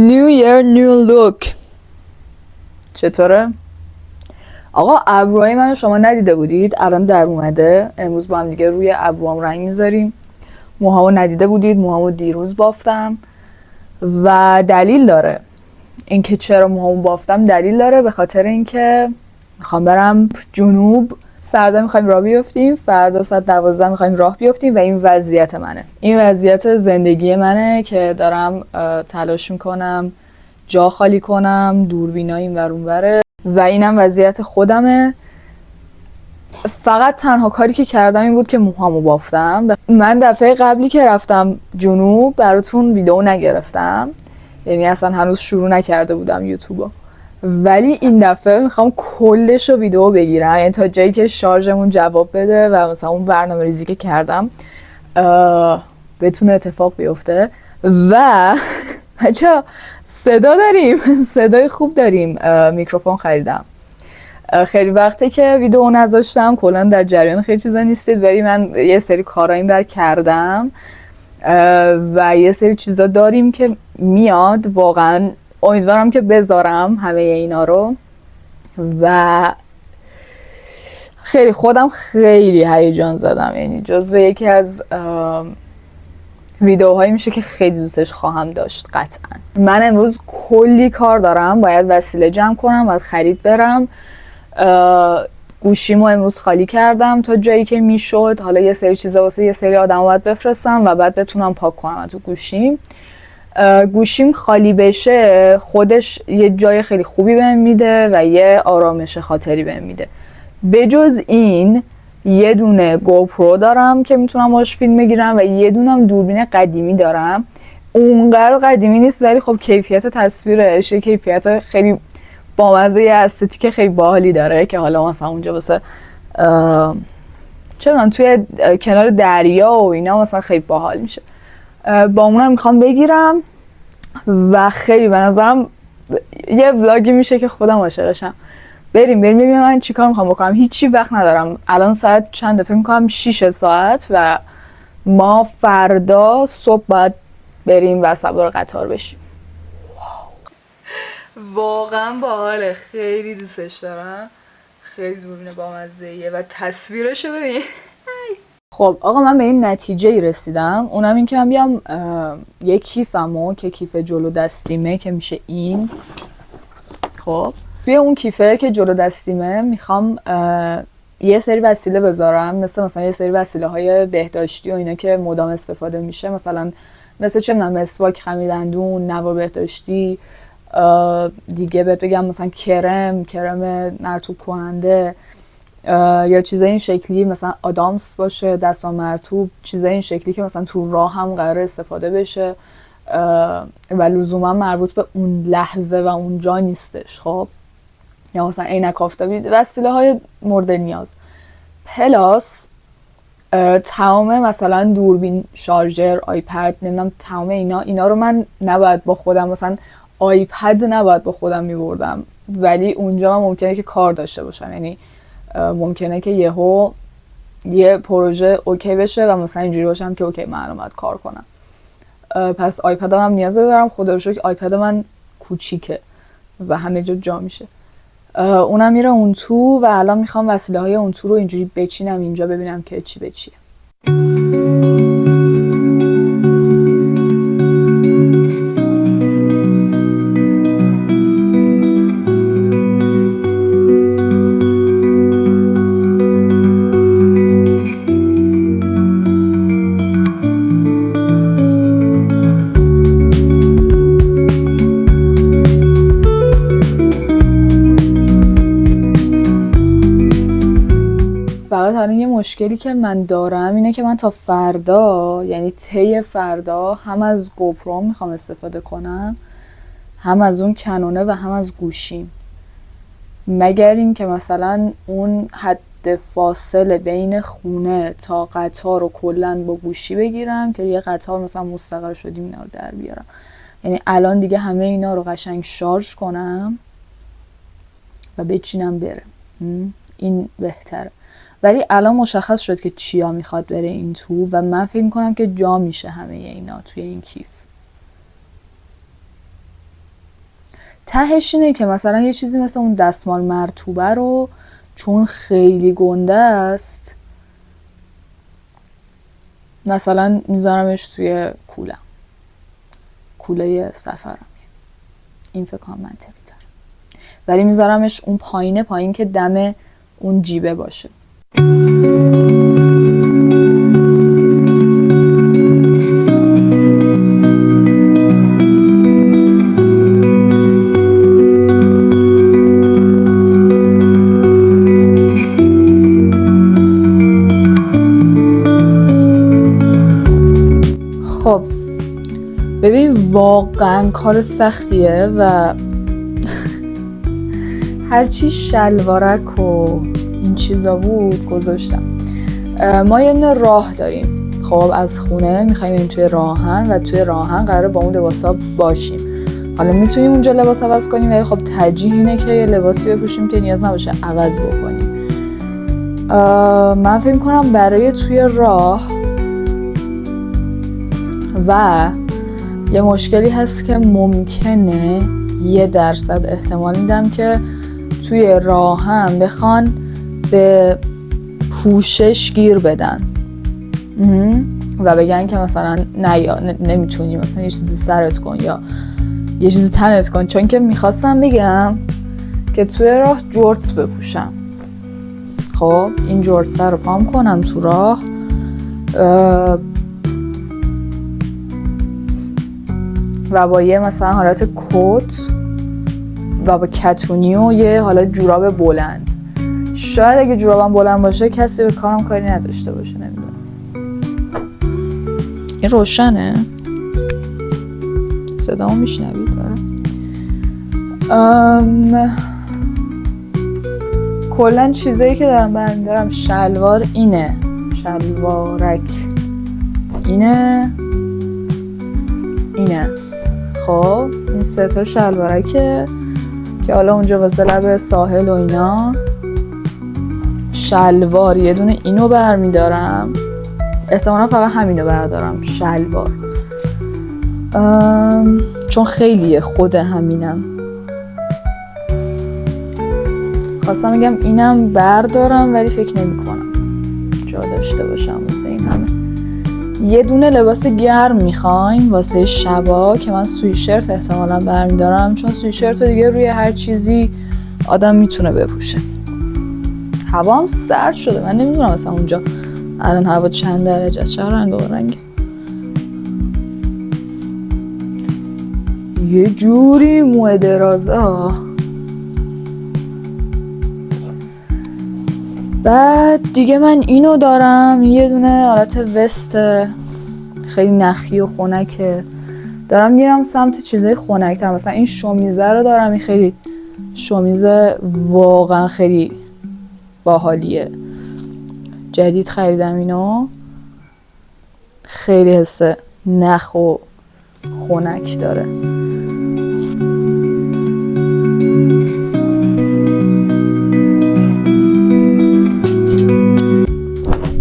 New year new look. چطوره؟ آقا ابروهای منو شما ندیده بودید؟ الان در اومده. امروز با هم دیگه روی ابروام رنگ میذاریم. موهامو ندیده بودید؟ موهامو دیروز بافتم و دلیل داره. اینکه چرا موهامو بافتم دلیل داره، به خاطر اینکه میخوام برم جنوب. فردا میخوایم راه بیفتیم، فردا ساعت 12 میخوایم راه بیفتیم و این وضعیت منه. این وضعیت زندگی منه که دارم تلاش میکنم جا خالی کنم، دوربینا این ور اون وره و اینم وضعیت خودمه. فقط تنها کاری که کردم این بود که موهامو بافتم. من دفعه قبلی که رفتم جنوب براتون ویدیو نگرفتم، یعنی اصلا هنوز شروع نکرده بودم یوتیوبو، ولی این دفعه میخوام کلش رو ویدیو بگیرم، یعنی تا جایی که شارژمون جواب بده و مثلا اون برنامه ریزی که کردم بتونه اتفاق بیفته. و بچه صدا داریم، صدای خوب داریم. میکروفون خریدم. خیلی وقته که ویدیو نذاشتم، کلا در جریان خیلی چیزا نیستید، ولی من یه سری کارا این بر کردم و یه سری چیزا داریم که میاد. واقعا امیدوارم که بذارم همه اینا رو و خودم خیلی هیجان زدم، یعنی جزو یکی از ویدیوهایی میشه که خیلی دوستش خواهم داشت. قطعا من امروز کلی کار دارم، باید وسیله جمع کنم، باید خرید برم. گوشیمو امروز خالی کردم تا جایی که میشد. حالا یه سری چیزا واسه یه سری آدم باید بفرستم و بعد بتونم پاک کنم تو گوشیم خالی بشه خودش یه جای خیلی خوبی بهم میده و یه آرامش خاطری بهم میده. بجز این یه دونه گوپرو دارم که میتونم باش فیلم بگیرم و یه دونم دوربین قدیمی دارم. اونقدر قدیمی نیست ولی خب کیفیت تصویرش یه کیفیت خیلی بامزه، یه استتیک خیلی باحالی داره که حالا مثلا اونجا واسه چه من توی کنار دریا و اینا مثلا خیلی باحال میشه. با اونم میخوام بگیرم و خیلی به نظرم یه ولاگی میشه که خودم عاشقشم. بریم ببینیم من چیکار میخوام بکنم. هیچی وقت ندارم. الان ساعت چند؟ فکر میکنم 6 ساعت و ما فردا صبح باید بریم و سوار قطار بشیم. واقعا باحاله، خیلی دوستش دارم، خیلی دوربین بامزه‌ایه و تصویرشو ببین. خب آقا من به این نتیجه رسیدم، اونم این که من بیام یه کیفمو که کیف جلو دستیمه که میشه این، خب توی اون کیفه که جلو دستیمه میخوام یه سری وسیله بذارم، مثلا یه سری وسیله های بهداشتی و اینا که مدام استفاده میشه، مثلا چه میدونم مسواک، خمیر دندون، نوار بهداشتی، دیگه بهت بگم مثلا کرم مرطوب کننده یا چیزای این شکلی، مثلا آدامس باشه، دستمال مرطوب، چیزای این شکلی که مثلا تو راه هم قرار استفاده بشه و لزوما مربوط به اون لحظه و اونجا نیستش. خب یا مثلا عینک آفتابی، وسیله های مورد نیاز. پلاس تمام مثلا دوربین، شارژر، آیپد، نمیدونم تمام اینا رو من نباید با خودم، مثلا آیپد نباید با خودم میبردم، ولی اونجا من ممکنه که کار داشته باشم، یعنی ممکنه که یه پروژه اوکی بشه و مثلا اینجوری باشم که اوکی من باید کار کنم. پس آیپدم هم نیازه ببرم. خدا رو شکر آیپد من کوچیکه و همه جا میشه. اونم میره اون تو و الان میخوام وسیله های اون تو رو اینجوری بچینم اینجا ببینم که چی به چیه. فقط الان یه مشکلی که من دارم اینه که من تا فردا، یعنی طی فردا، هم از گوپرو میخوام استفاده کنم، هم از اون کنونه و هم از گوشیم، مگر این که مثلا اون حد فاصله بین خونه تا قطار رو کلن با گوشی بگیرم که یه قطار مثلا مستقر شدیم اینا رو در بیارم. یعنی الان دیگه همه اینا رو قشنگ شارژ کنم و بچینم بره، این بهتره. ولی الان مشخص شد که چیا میخواد بره این تو و من فکر میکنم که جا میشه همه اینا توی این کیف. تهش اینه که مثلا یه چیزی مثل اون دستمال مرطوبه رو چون خیلی گنده است مثلا میذارمش توی کوله سفرم. این فکر کنم منطقی داره. ولی میذارمش اون پایین که دم اون جیبه باشه. خب ببین واقعا کار سختیه و هرچی شلوارک و این چیزا بود گذاشتم. ما یه دونه راه داریم. خب از خونه میخوایم این توی راهن و توی راهن قراره با اون لباسا باشیم. حالا میتونیم اونجا لباس عوض کنیم ولی خب ترجیح اینه که یه لباسی بپوشیم که نیاز نباشه عوض بکنیم. من فکر کنم برای توی راه و یه مشکلی هست که ممکنه 1% احتمال میدم که توی راه هم بخوان به پوشش گیر بدن و بگن که مثلا نه یا نمیتونی مثلا یه چیزی سرت کن یا یه چیزی تنت کن. چون که میخواستم بگم که توی راه جورتس بپوشم. خب این جورتس رو پام کنم تو راه و با یه مثلا حالت کت و با کتونی و یه حالت جوراب بلند. شاید اگه جورابم بلند باشه کسی به کارم کاری نداشته باشه. نمیدونم. این روشنه؟ صدامو میشنوید؟ کلن چیزایی که دارم برمیدارم شلوار اینه، شلوارک اینه. خب این 3 تا شلوارکه که حالا اونجا واسه لب ساحل و اینا. شلوار یه دونه اینو برمیدارم، احتمالا فقط همینو بردارم شلوار، چون خیلیه خود همینم. خواستم میگم اینم بردارم ولی فکر نمی کنم جا داشته باشم واسه این همه. یه دونه لباس گرم میخوایم واسه شبا که من سویشرت احتمالا برمیدارم، چون سویشرت دیگه روی هر چیزی آدم میتونه بپوشه. هوا هم سرد شده، من نمیدونم مثلا اونجا الان هوا چند درجه است، چه رنگ و رنگ. یه جوری موه درازه. بعد دیگه من اینو دارم، یه دونه حالت وست خیلی نخی و خنکه. دارم میرم سمت چیزای خنک‌تر. مثلا این شومیزه رو دارم، این خیلی شومیزه واقعا خیلی باحالیه، جدید خریدم اینو، خیلی حس نخ و خنک داره.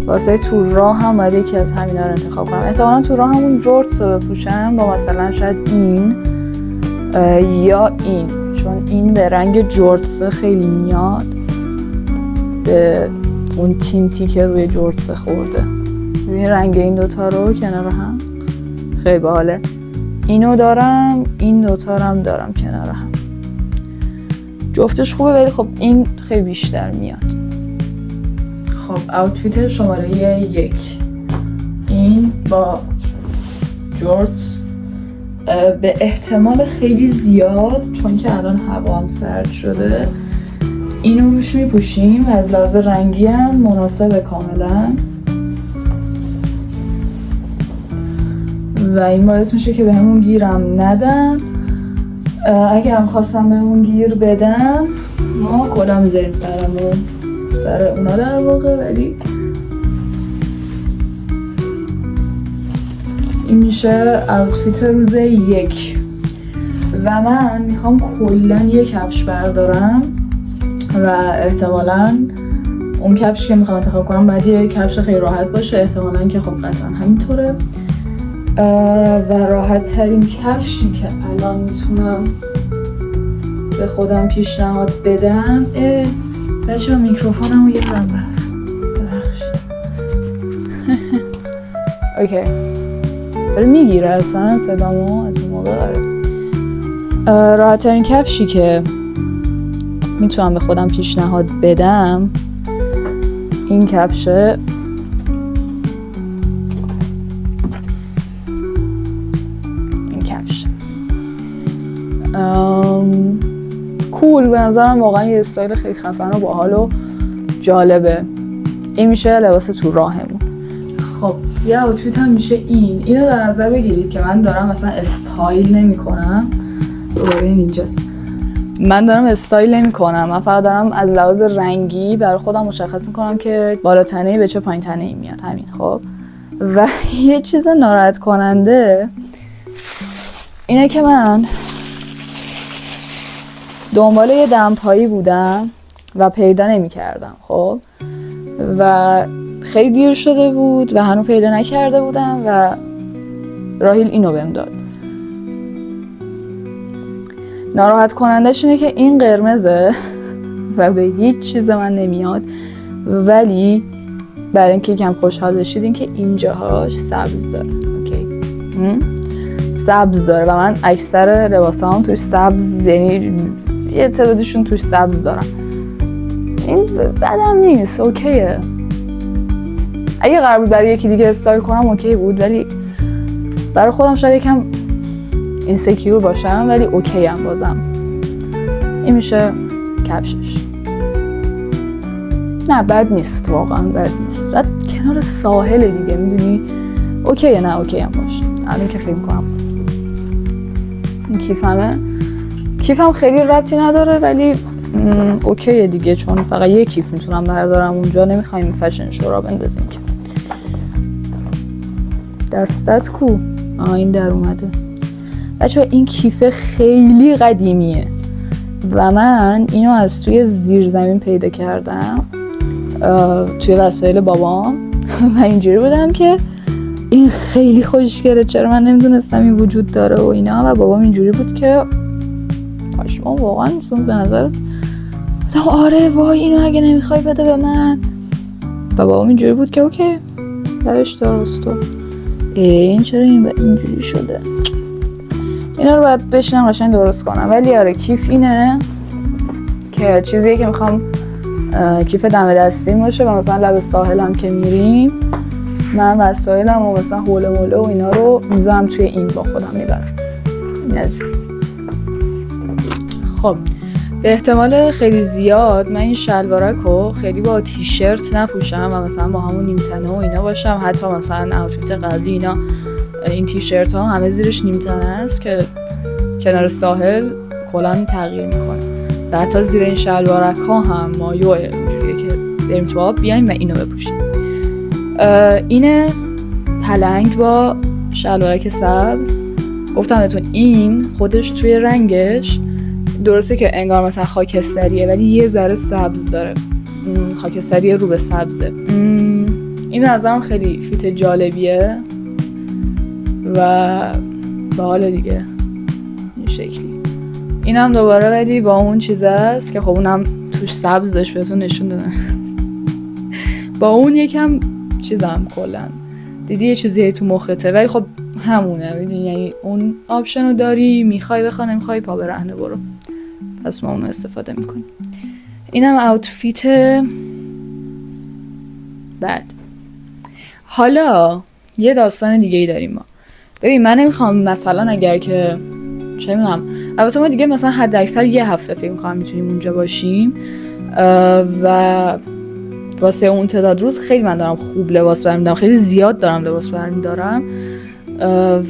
واسه تو راه هم باید یکی از همینا رو انتخاب کنم. احتمالاً تو راه همون جورتس رو بپوشم با مثلا شاید این یا این، چون این به رنگ جورتس خیلی میاد، به اون تینتی که روی جورتس خورده. ببین رنگ این دوتا رو کنار هم خیلی باحاله. اینو دارم، این دوتا رو هم دارم کنار هم، جفتش خوبه ولی خب این خیلی بیشتر میاد. خب آوتفیت شماره 1 این با جورتس به احتمال خیلی زیاد، چون که الان هوا هم سرد شده، اینو روش میپوشیم و از لحاظ رنگی هم مناسبه کاملا و این باعث میشه که بهمون گیرم ندن. اگه هم خواستم بهمون گیر بدن ما کلا میذاریم سرمون، سر اونا در واقع، ولی این میشه آوتفیت روز 1 و من میخوام کلا 1 کفش بردارم و احتمالاً اون کفشی که میخوام انتخاب کنم باید یه کفش خیلی راحت باشه، احتمالاً که خب قطعا همینطوره. و راحت ترین کفشی که الان میتونم به خودم پیشنهاد بدم، بچه ها میکروفونم رو یه برم رفت ببخشید. اوکی داره میگیره اصلا صدامو از اون موقع. راحت ترین کفشی که میتونم به خودم پیشنهاد بدم این کفشه. کول به نظرم واقعا یه استایل خیلی خفن و باحال و جالبه. این میشه لباس تو راهمون. خب یه آوتفیت هم میشه اینو در نظر بگیرید که من دارم مثلا استایل نمی کنم. دوباره اینجاست، من دارم استایل نمی کنم، من فقط دارم از لحاظ رنگی برای خودم مشخص میکنم که بالا تنه به چه پایین تنه ای میاد، همین. خب و یه چیز ناراحت کننده اینه که من دنبال یه دمپایی بودم و پیدا نمی کردم. خب و خیلی دیر شده بود و هنوز پیدا نکرده بودم و راهیل اینو بهم داد. ناراحت کنندش اینه که این قرمزه و به هیچ چیز من نمیاد، ولی برای اینکه کم خوشحال بشید این که اینجاهاش سبز داره. اوکی سبز داره و من اکثر لباسام توش سبز، یعنی یه تعدادشون توش سبز دارم. این بدم نیست، اوکیه. اگه قرار بود برای یکی دیگه استایل کنم اوکی بود، ولی برای خودم شاید یکم اینسکیور باشم، ولی اوکی هم بازم. این میشه کفشش. نه بد نیست، واقعا بد نیست. بعد کنار ساحل دیگه میدونی اوکیه. نه اوکی هم باشه. الان که فکر کنم این کیفم خیلی ربطی نداره، ولی اوکیه دیگه، چون فقط یه کیف میتونم بردارم اونجا، نمیخوایم فشن شو را بندازیم که. دستت کو؟ این در اومده. بچه‌ها این کیف خیلی قدیمیه و من اینو از توی زیر زمین پیدا کردم توی وسایل بابام و اینجوری بودم که این خیلی خوشگله، چرا من نمیدونستم این وجود داره و اینا. و بابام اینجوری بود که پشما واقعا میسون به نظرت؟ گفتم آره وای اینو اگه نمیخوای بده به من. و بابام اینجوری بود که اوکی درش درست. این چرا اینجوری شده؟ اینا رو باید بشینم قشنگ درست کنم. ولی آره کیف اینه که چیزیه که میخوام کیف دم دستیم باشه و مثلا لب ساحلم که میریم من وسایلم و مثلا حوله موله و اینا رو میذارم توی این با خودم میبرم. این از خب به احتمال خیلی زیاد من این شلوارک رو خیلی با تیشرت نپوشم و مثلا با همون نیمتنه و اینا باشم. حتی مثلا اوتفیت قبلی اینا این تیشرت ها همه زیرش نیمتنه است که کنار ساحل کلا تغییر میکنه. و حتی زیر این شلوارک ها هم مایوه اونجوریه که بریم تو آب بیایم و اینو بپوشیم. اینه پلنگ با شلوارک سبز. گفتم بهتون این خودش توی رنگش درسته که انگار مثلا خاکستریه ولی یه ذره سبز داره، خاکستری رو به سبزه. این به نظرم خیلی فیت جالبیه و باحال دیگه این شکلی. این هم دوباره ولی با اون چیزه است که خب اونم توش سبز داشت بهتون نشون دادم. با اون یکم چیزم کلن دیدی یه چیزی تو مخته، ولی خب همونه میدونی، یعنی اون آپشن رو داری، میخوای بخوا نمیخوای پا برهنه برو، پس ما اون استفاده میکنیم. اینم اوتفیت بعد. حالا یه داستان دیگه ای داریم ما. ببین من نمیخوام مثلا اگر که چه میدونم، البته ما دیگه مثلا حد اکثر یه هفته فکر میکنم میتونیم اونجا باشیم و واسه اون تعداد روز خیلی من دارم خوب لباس برمیدارم، خیلی زیاد دارم لباس برمیدارم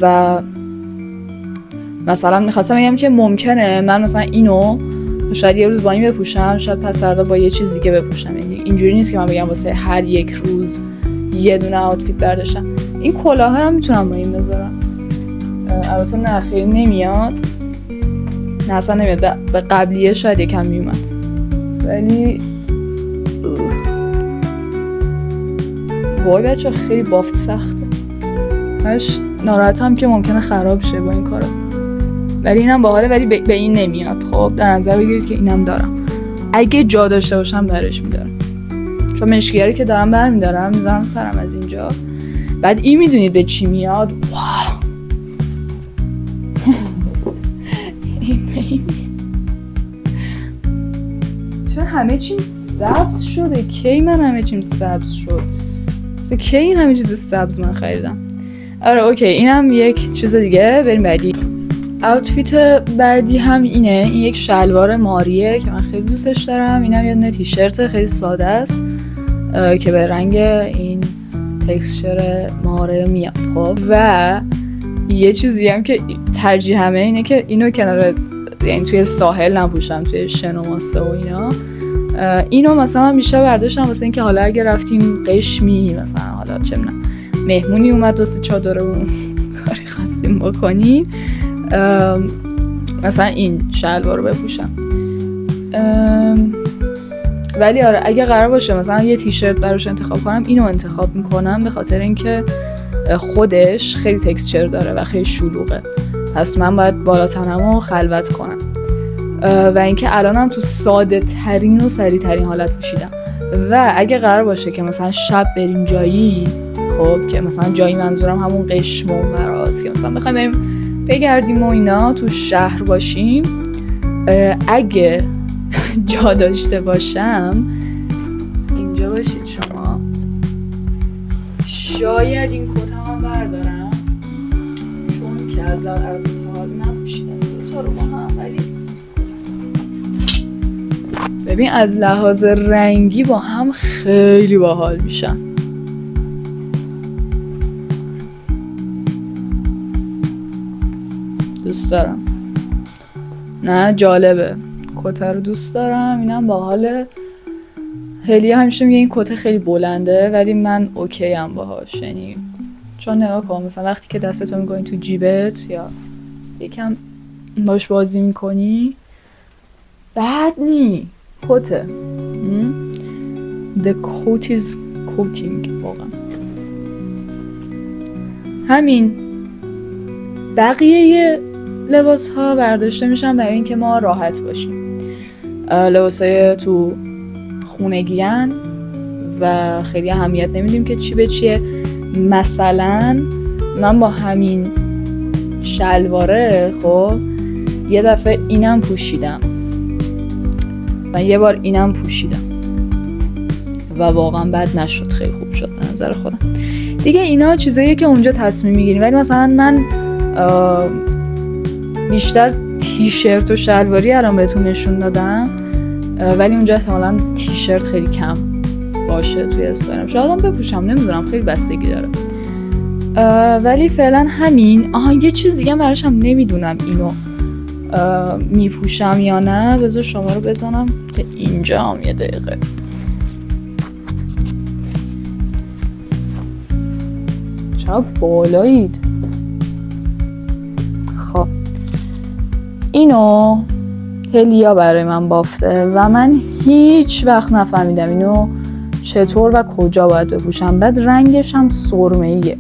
و مثلا میخواستم بگم که ممکنه من مثلا اینو شاید یه روز با این بپوشم، شاید پس فردا با یه چیز دیگه بپوشم. یعنی اینجوری نیست که من بگم واسه هر یک روز یه دونه اوتفیت برداشتم. این کلاه هم میتونم با این بذارم، البته نه خیلی نمیاد، نه اصلا نمیاد، به قبلیه شاید یکم میومد ولی وای بچه خیلی بافت سخته. منش ناراحتم که ممکنه خراب شه با این کارا، ولی اینم باحاله، ولی به این نمیاد. خب در نظر بگیرید که اینم دارم، اگه جا داشته باشم برش میدارم، چون مشکیاری که دارم برمیدارم میذارم سرم از اینجا. بعد این میدونید به چی میاد؟ واو چون همه چیم سبز شده. کی من همه چیم سبز شد؟ مثلا کی این همه چیز سبز من خریدم؟ آره اوکی، اینم یک چیز دیگه. بریم بعدی. اوتفیت بعدی هم اینه. این یک شلوار ماریه که من خیلی دوستش دارم. اینم یه تیشرت خیلی ساده است که به رنگ این تکسچر ماره میاد. خب و یه چیزی هم که ترجیحمه اینه که اینو کنار، یعنی توی ساحل نپوشم، توی شن و ماسه و اینا. اینو مثلا من بیشتر برداشتم واسه اینکه حالا اگه رفتیم قشمی، مثلا حالا چه می‌دونم مهمونی اومد واسه چادرمون کاری خواستیم بکنیم، مثلا این شلوار رو بپوشم. ولی آره اگه قرار باشه مثلا یه تیشرت براش انتخاب کنم، اینو انتخاب میکنم به خاطر اینکه خودش خیلی تکسچر داره و خیلی شلوغه، پس من باید بالا تنمو خلوت کنم. و اینکه الانم تو ساده ترین و سریع ترین حالت پوشیدم. و اگه قرار باشه که مثلا شب بریم جایی، خب که مثلا جایی منظورم همون قشم و مراز، که مثلا بخوایم بریم بگردیم و اینا تو شهر باشیم، اگه جا داشته باشم، اینجا باشید شما، شاید این کتم هم بردارم، چون که از البته تا حال نپوشیدم دوتا رو با هم. ولی ببین از لحاظ رنگی با هم خیلی باحال میشن. دوست دارم، نه جالبه، کته رو دوست دارم، اینم باحاله. هلیه همیشه میگه این کته خیلی بلنده، ولی من اوکی ام باهاش. یعنی چون نگاه کن مثلا وقتی که دستتو میکنی تو جیبت یا یکم باش بازی میکنی، بد نی کته. The coat is coating واقعا. همین بقیه لباس ها برداشته میشن برای اینکه ما راحت باشیم. لباس های تو خونگیان و خیلی اهمیت نمیدیم که چی به چیه. مثلا من با همین شلواره خب یه دفعه اینم پوشیدم و یه بار اینم پوشیدم و واقعا بد نشد، خیلی خوب شد به نظر خودم. دیگه اینا چیزاییه که اونجا تصمیم میگیریم. ولی مثلا من بیشتر تیشرت و شلواری الان بهتون نشون دادم، ولی اونجا احتمالاً تیشرت خیلی کم باشه توی استایلم، شاید هم بپوشم، نمیدونم، خیلی بستگی داره. ولی فعلا همین. یه چیز دیگه براش هم نمیدونم اینو میپوشم یا نه. بذار شما رو بزنم که اینجا هم یه دقیقه. چرا بالایید؟ خب اینو هلیا برای من بافته و من هیچ وقت نفهمیدم اینو چطور و کجا باید بپوشم. بعد رنگش هم سرمه‌ایه،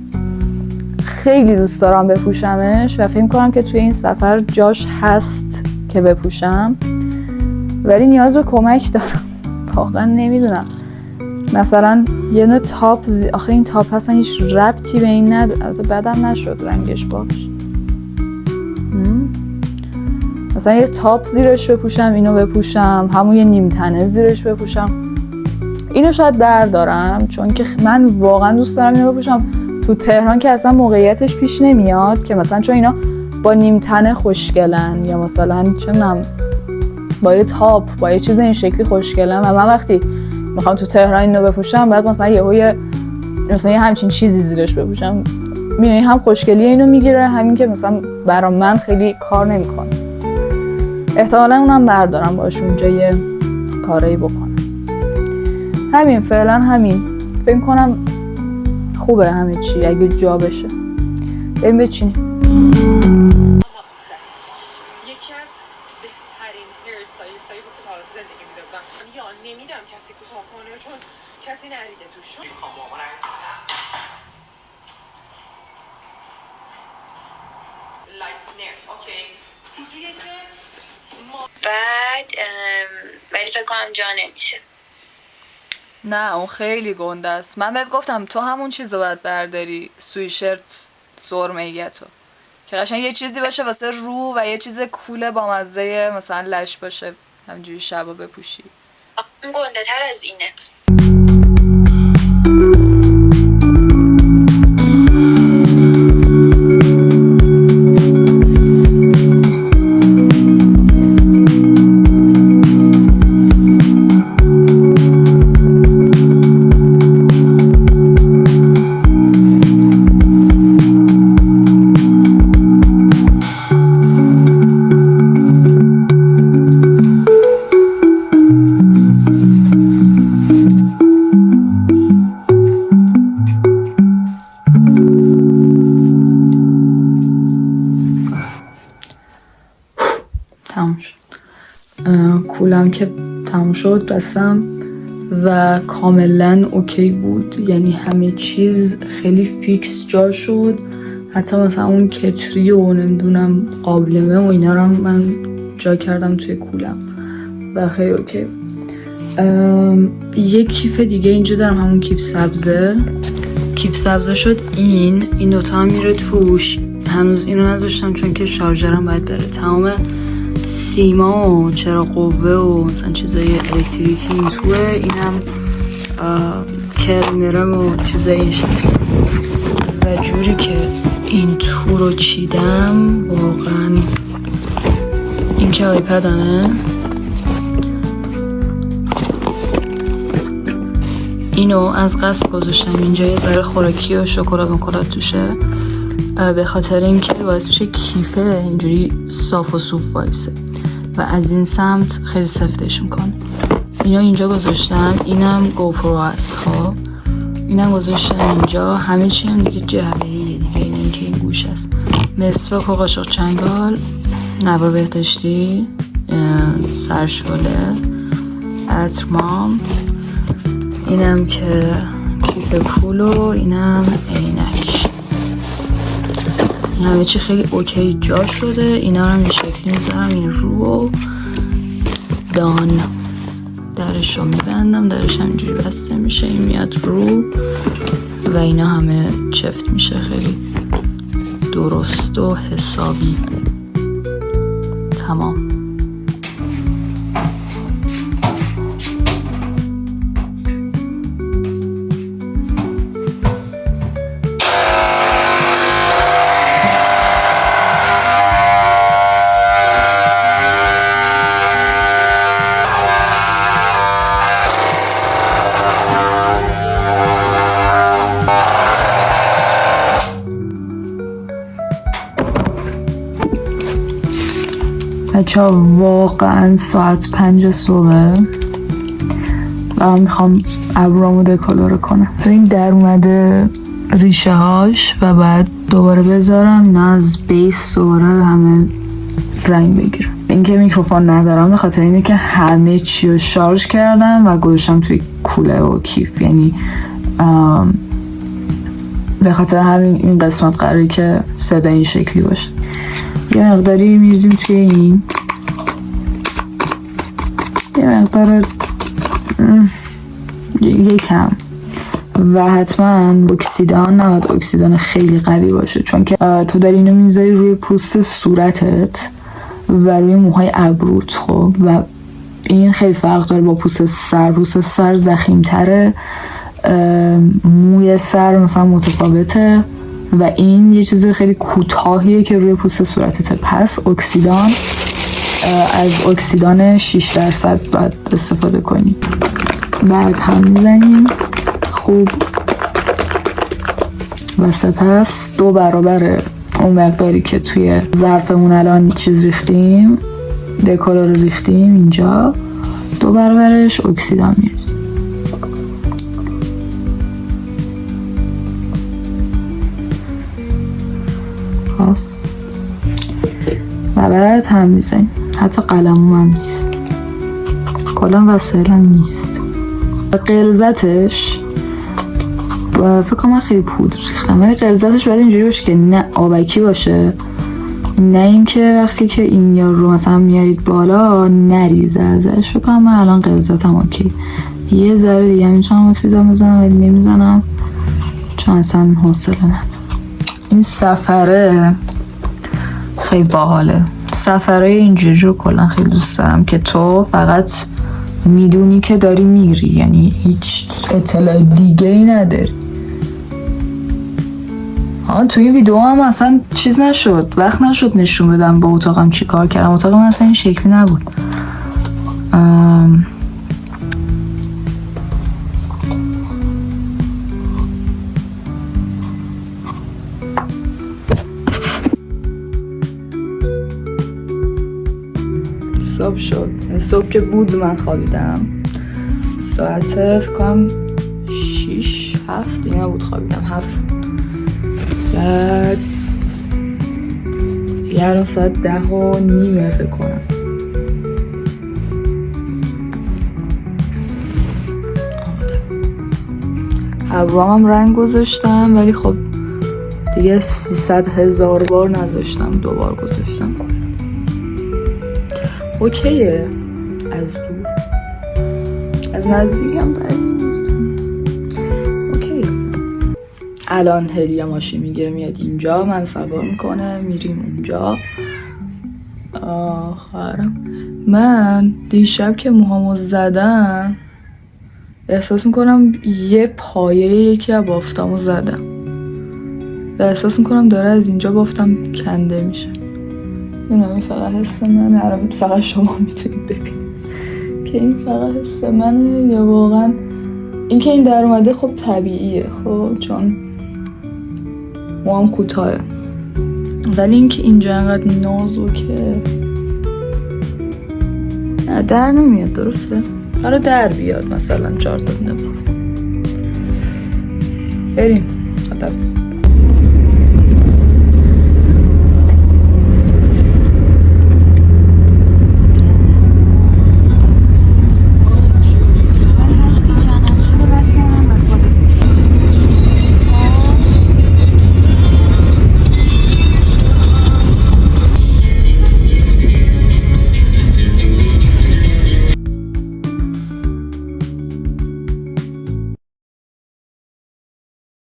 خیلی دوست دارم بپوشمش و فکر کنم که توی این سفر جاش هست که بپوشم، ولی نیاز به کمک دارم. واقعا نمیدونم. مثلا یه نوع تاپ آخه این تاپ اصلا هیچ ربطی به این نداره. البته بدم نشد رنگش باش. مثلا یه تاپ زیرش بپوشم، اینو بپوشم، همون یه نیم تنه زیرش بپوشم. اینو شاید در دارم چون که من واقعا دوست دارم اینو بپوشم. تو تهران که اصلا موقعیتش پیش نمیاد که مثلا چون اینا با نیم تنه خوشگلن یا مثلا چه می‌دونم با یه تاپ با یه چیز این شکلی خوشگلن و من وقتی میخوام تو تهران اینو بپوشم باید مثلا یه همچین چیزی زیرش بپوشم. میدونی هم خوشگلی اینو میگیره، همین که مثلا برام من خیلی کار نمیکنه. احتمالا اونم بردارم باش اونجا یه کاری بکنم. همین فعلا همین. فکر کنم خوبه همه چی اگه جا بشه. بریم بچینیم. یکی از بهترین هیر استایلیستایی بود که تا حالا زندگی می‌دیدم. یا نمیدم کسی کوتاه کنه چون کسی نریده توش. ner. Okej. روی که ما بعد ولی فکر کنم جا نمیشه. نه اون خیلی گنده است. من بهت گفتم تو همون چیزو باید برداری، سویشرت سرمه‌ایتو که قشنگ یه چیزی باشه واسه رو و یه چیز کوله با مزه مثلا لش باشه همینجوری شبا بپوشی. اون گنده تر از اینه. تموم شد. کولم که تموم شد بستم و کاملا اوکی بود، یعنی همه چیز خیلی فیکس جا شد، حتی مثلا اون کتری و نمیدونم قابلمه و اینا رو هم من جا کردم توی کولم و خیلی اوکی. یه کیف دیگه اینجا دارم، همون کیف سبزه شد. این دوتا هم میره توش. هنوز اینو نذاشتم چون که شارژرم باید بره. تمام سیما و چراغ قوه و مثلا چیزای الکتریکی این توه. اینم کرمرم و چیزای این شکلی و جوری که این تو رو چیدم واقعا. این که آیپدمه، اینو از قصد گذاشتم اینجا یه ذره خوراکی و شکلات توشه به خاطر اینکه باعث میشه کیفه اینجوری صاف و صوف وایسه و از این سمت خیلی سفتش میکنه. اینا اینجا گذاشتم. اینم گوپرو است. خب اینم گذاشتم اینجا. همه چی هم دیگه جعبه‌ایه دیگه. اینه که این گوش است. مسواک و قاشق چنگال، نوار بهداشتی، سرشوله، عطرمام. اینم که کیف پول و اینم عینک. همه چی خیلی اوکی جا شده. اینا رو هم این شکلی میذارم این رو و دان. درش رو میبندم، درش هم اینجوری بسته میشه، این میاد رو و اینا همه چفت میشه خیلی درست و حسابی. تمام. بچه‌ها واقعا ساعت 5 صبح و من میخوام ابروامو دکولور کنم. این در اومده ریشه هاش و بعد دوباره بذارم اینا از بیس دوباره همه رنگ بگیرم. اینکه میکروفون ندارم به خاطر اینه که همه چی رو شارژ کردم و گذاشتم توی کوله و کیف، یعنی به خاطر همین این قسمت قراره که صدا این شکلی باشه. یه مقداری میریزیم توی این، یه مقدار یکم و حتما اکسیدان نباید اکسیدان خیلی قوی باشه چون که تو داری اینو میذاری روی پوست صورتت و روی موهای ابروت. خب و این خیلی فرق داره با پوست سر. پوست سر زخیم‌تره، موی سر مثلا متفاوته و این یه چیز خیلی کوتاهیه که روی پوست صورتته. پس اکسیدان، از اکسیدان 6% باید استفاده کنی. بعد هم میزنیم خوب و سپس 2 برابر اون مقداری که توی ظرفمون الان چیز ریختیم، دکولور ریختیم اینجا، 2 برابرش اکسیدان میریزیم. و بعد هم میزنیم. حتی قلمم هم نیست، کلام وسایل هم نیست. قلزتش فکر کنم من خیلی پودر ریختم، ولی قلزتش باید اینجوری باشه که نه آبکی باشه نه اینکه وقتی که این یار رو مثلا میارید بالا نریزه ازش. فکر کنم من الان غلظتم اوکی. یه ذره دیگه میتونم اکسیدم بزنم ولی نمیزنم چون اصلا حوصله ندارم. این سفره خیلی باحاله. سفره اینجوری رو کلا خیلی دوست دارم که تو فقط میدونی که داری میری، یعنی هیچ اطلاع دیگه ای نداری. تو این ویدیو هم اصلا چیز نشد، وقت نشد نشون بدم با اتاقم چی کار کردم. اتاقم اصلا این شکلی نبود. صبح شد. صبح که بود من خوابیدم ساعت فکر کنم 6-7 دیگه بود خوابیدم. 7 بعد یه ساعت 10:30 فکر کنم. هوامم رنگ گذاشتم ولی خب دیگه 300,000 بار نذاشتم، 2 بار گذاشتم. اوکیه. از دور از نزدیک هم بدی نیست. اوکیه. الان هلیه ماشین میگیره میاد اینجا، من سوار میکنه میریم اونجا. آخرم من دیشب که موهامو زدم احساس میکنم یه پایه یکی از بافتامو زدم و احساس میکنم داره از اینجا بافتم کنده میشه. این فقط حس منه، فقط شما میتونید ببینید که این فقط حس منه یا واقعا این که این در اومده خب طبیعیه، خب چون موام کوتاهه، ولی این که اینجا انقدر نازکه در نمیاد. درسته؟ حالا در بیاد مثلا 4 تا دونه باف. بریم خداحافظ.